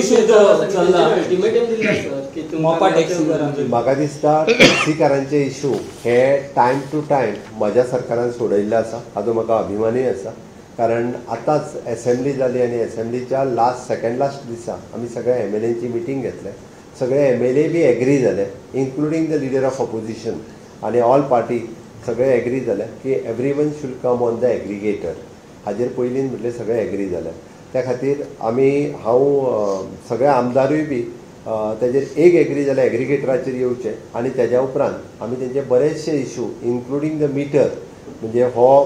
Issue जो चल्ला ultimatum दिल्ले सर की मोपा टॅक्सी म्हाका दिसता टॅक्सीकारांचे इश्यू हे टायम टू टायम म्हज्या सरकारान सोडयल्ले आसा, हाजो म्हाका अभिमानूय आसा. कारण आतांच असेंब्ली जाली आनी असेंब्लीच्या सेकंड लास्ट दिसा आमी सगळ्या MLAंची मिटींग घेतले. सगळे MLA बी एग्री जाले, including the leader of opposition आनी ऑल पार्टी सगळे एग्री जाले की everyone should come on the aggregator. हाजेर पयलीं म्हटलें सगळे एग्री जाले. त्या खातीर हांव सगळे आमदारूय बी तेजेर एक एग्री जाले एग्रिगेटराचेर येवचे आनी तेज्या उपरांत आमी तेंचे बरेचशे इश्यू इन्क्लुडींग द मिटर म्हणजे हो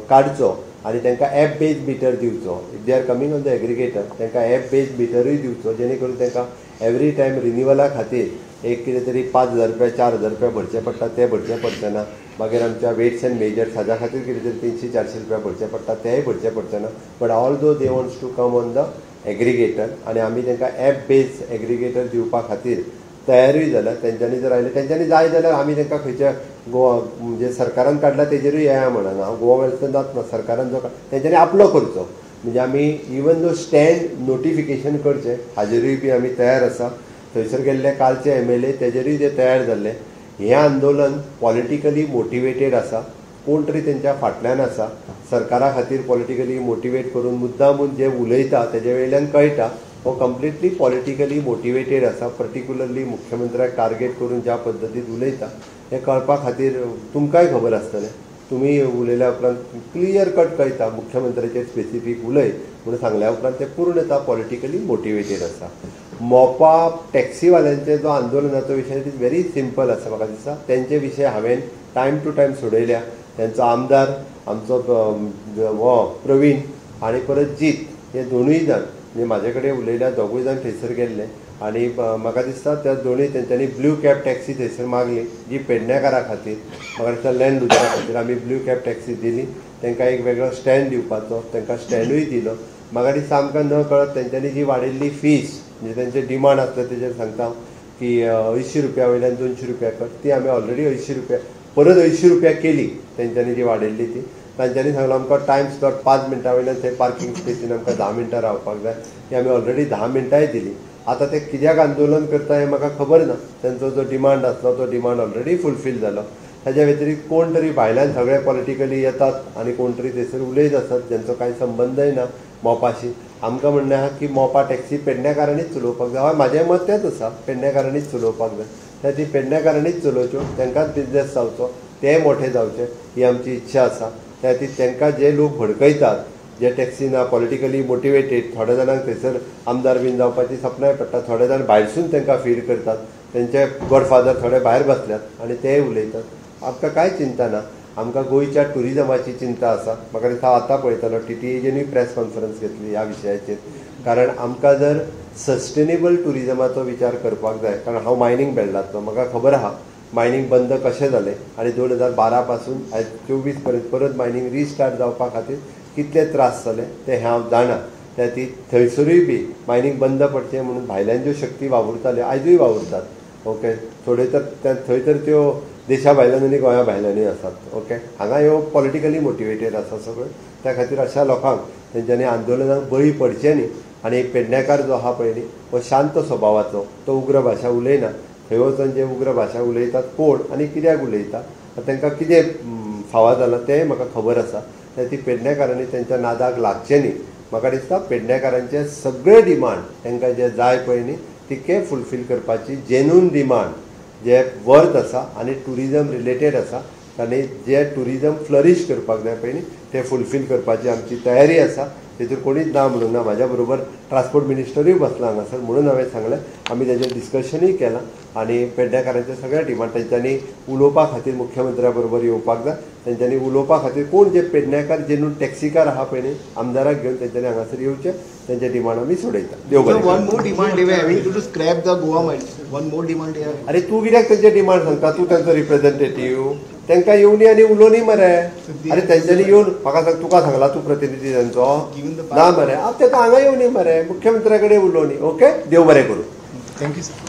काडचो आनी तांकां एप बेस्ड मिटर दिवचो. If they are coming on the aggregator तांकां एप बेस्ड मिटरूय दिवचो, जेणे करून तांकां एवरी टायम रिन्युवला खातीर एक कितें तरी 5,000 रुपया 4,000 रुपया भरचे पडटा ते भरचे पडचना. मागीर आमच्या वेट्स एंड मेजर्स हाज्या खातीर कितें तरी 300-400 रुपया भरचे पडटा तेय भरचे पडचना. But all though they wants to come on the aggregator आनी आमी तांकां एप बेस्ड एग्रिगेटर दिवपा खातीर तयारूय जाल्या. तेंच्यांनी जर आयले तेंच्यांनी जाय जाल्यार आमी तांकां खंयच्या गोवा म्हणजे सरकारान काडला तेजेरूय येया म्हणना. हांव गोवा वेल्थ जात ना, सरकारान जो तेंच्यांनी आपलो करचो. म्हणजे आमी इवन दो स्टँड नोटिफिकेशन करचें हाजेरूय बी आमी तयार आसा. थंयसर गेल्ले कालचे MLA तेजेरूय ते तयार जाल्ले. हें आंदोलन पॉलिटिकली मोटिवेटेड आसा, कोण तरी तेंच्या फाटल्यान आसा. सरकारा खातीर पॉलिटिकली मोटिवेट करून मुद्दामून जे उलयता तेजे वयल्यान कळटा हो कंप्लिटली पॉलिटिकली मोटिवेटेड आसा. पर्टिक्युलरली मुख्यमंत्र्याक टार्गेट करून ज्या पद्दतीन उलयता हें कळपा खातीर तुमकांय खबर आसतलें. तुमी उलयल्या उपरांत क्लियर कट कळटा मुख्यमंत्र्याचेर स्पेसिफीक उलय म्हणून सांगल्या उपरांत ते पूर्णता पॉलिटिकली मोटिवेटेड आसा. मोपा टॅक्सीवाल्यांचे जो आंदोलनाचो विशय इज व्हेरी सिंपल आसा. म्हाका दिसता तेंचे विशय हांवें टायम टू टायम सोडयल्या. तेंचो आमदार आमचो हो प्रवीण आनी परत जीत हे दोनूय जाण म्हणजे म्हाजे कडेन उलयल्या, दोगूय जाण थंयसर गेल्ले आनी म्हाका दिसता त्या दोनूय तेंच्यांनी ब्लू कॅब टॅक्सी थंयसर मागली जी पेडणेकारा खातीर. म्हाका दिसता लँड लुजरा खातीर आमी ब्लू कॅब टॅक्सी दिली. तांकां एक वेगळो स्टँड दिवपाचो, तांकां स्टँडूय दिलो. म्हाका दिसता आमकां न कळत तेंच्यांनी जी वाडयल्ली फीस म्हणजे तेंचे डिमांड आसता तेजेर सांगता की 80 रुपया वयल्यान 200 रुपया कर, ती आमी ऑलरेडी 80 रुपया परत 80 रुपया केली. तेंच्यांनी जी वाडयल्ली ती तांच्यांनी सांगलो आमकां टायम स्लॉट 5 मिनटां वयल्यान थंय पार्किंग स्पेसीन आमकां 10 मिनटां रावपाक जाय, ती आमी ऑलरेडी 10 मिनटांय दिली. आतां ते कित्याक आंदोलन करता हें म्हाका खबर ना. तेंचो जो डिमांड आसलो तो डिमांड ऑलरेडी फुलफील जालो. ताज्या व्यतिरिक्त कोण तरी भायल्यान सगळे पॉलिटिकली येतात आनी कोण तरी थंयसर उलयत आसत जेंचो कांय संबंदय ना मोपाशी. आमकां म्हणणें आसा की मोपा टॅक्सी पेडणेकारांनीच चलोवपाक जाय. हय म्हाजें मत तेंच आसा, पेडणेकारांनीच चलोवपाक जाय. त्या ती पेडणेकारांनीच चलोवच्यो, तांकांच बिजनेस जावचो, ते मोठे जावचे ही आमची इच्छा आसा. त्या ती तांकां जे लोक भडकयतात जे टॅक्सीना पॉलिटिकली मोटिवेटेड, थोड्या जाणांक थंयसर आमदार बीन जावपाची सपनाय पडटा, थोडे जाण भायरसून तांकां फीड करतात. तेंचे गॉडफादर थोडे भायर बसल्यात आनी तेय उलयतात. आमकां कांय चिंता ना. आमकां गोंयच्या टुरिजमाची चिंता आसा. म्हाका दिसता आतां पळयतलो TTAजेनूय प्रेस कॉन्फरन्स घेतली ह्या विशयाचेर. कारण आमकां जर सस्टेनेबल टुरिजमाचो विचार करपाक जाय, कारण हांव मायनींग बेल्डांतलो, म्हाका खबर आहा मायनींग बंद कशें जालें आनी 2012 पासून आयज 24 पर्यंत परत मायनींग रिस्टार्ट जावपा खातीर कितले त्रास जाले ते हांव जाणा. त्या ती थंयसरूय बी मायनींग बंद पडचें म्हणून भायल्यान ज्यो शक्ती वावुरताल्यो आयजूय वावुरतात. ओके, थोडे तर थंय तर त्यो देशा भायल्यान आनी गोंया भायल्यानूय आसात. ओके, हांगा ह्यो पॉलिटिकली मोटिवेटेड आसा सगळ्यो. त्या खातीर अशा लोकांक तेंच्यांनी आंदोलनाक बळी पडचें न्ही. आनी पेडणेकार जो आहा पळय न्ही हो शांत स्वभावाचो, तो उग्र भाशा उलयना. थंय वचून जे उग्र भाशा उलयतात कोण आनी कित्याक उलयता, तांकां कितें फावा जालां तेंय म्हाका खबर आसा. त्या ती पेडणेकारांनी तेंच्या नादाक लागचें न्ही. म्हाका दिसता पेडणेकारांचे सगळे डिमांड तांकां जे जाय पळय न्ही तिके फुलफील करपाची जेन्यून डिमांड जे वर्थ आसा आनी टुरिजम रिलेटेड आसा आनी जे टुरिजम फ्लरीश करपाक जाय पळय न्ही ते फुलफील करपाची आमची तयारी आसा. तेतूर कोणीच ना म्हणून ना. म्हाज्या बरोबर ट्रान्सपोर्ट मिनिस्टरूय बसला हांगासर म्हणून हांवें सांगलें आमी तेजेर डिस्कशनूय केलां आनी पेडणेकारांच्या सगळ्या डिमांड तेंच्यांनी उलोवपा खातीर मुख्यमंत्र्या बरोबर येवपाक जाय. तेंच्यांनी उलोवपा खातीर कोण जे पेडणेकार जेन्यून टॅक्सीकार आहा पळय न्ही आमदाराक घेवन तेंच्यांनी हांगासर येवचें. तेंचे डिमांड आमी सोडयता. देव बरें. अरे तूं कित्याक तेंचे डिमांड सांगता? तूं तेंचो रिप्रेझेंटेटीव. तांकां येवनी आनी उलोवनी मरे. अरे तेंच्यांनी येवन म्हाका सांग, तुका सांगला तूं प्रतिनिधी तेंचो ना मरे. ताका हांगा येवनी मरे, मुख्यमंत्र्या कडेन उलोवनी. ओके, देव बरें करूं. Thank you sir.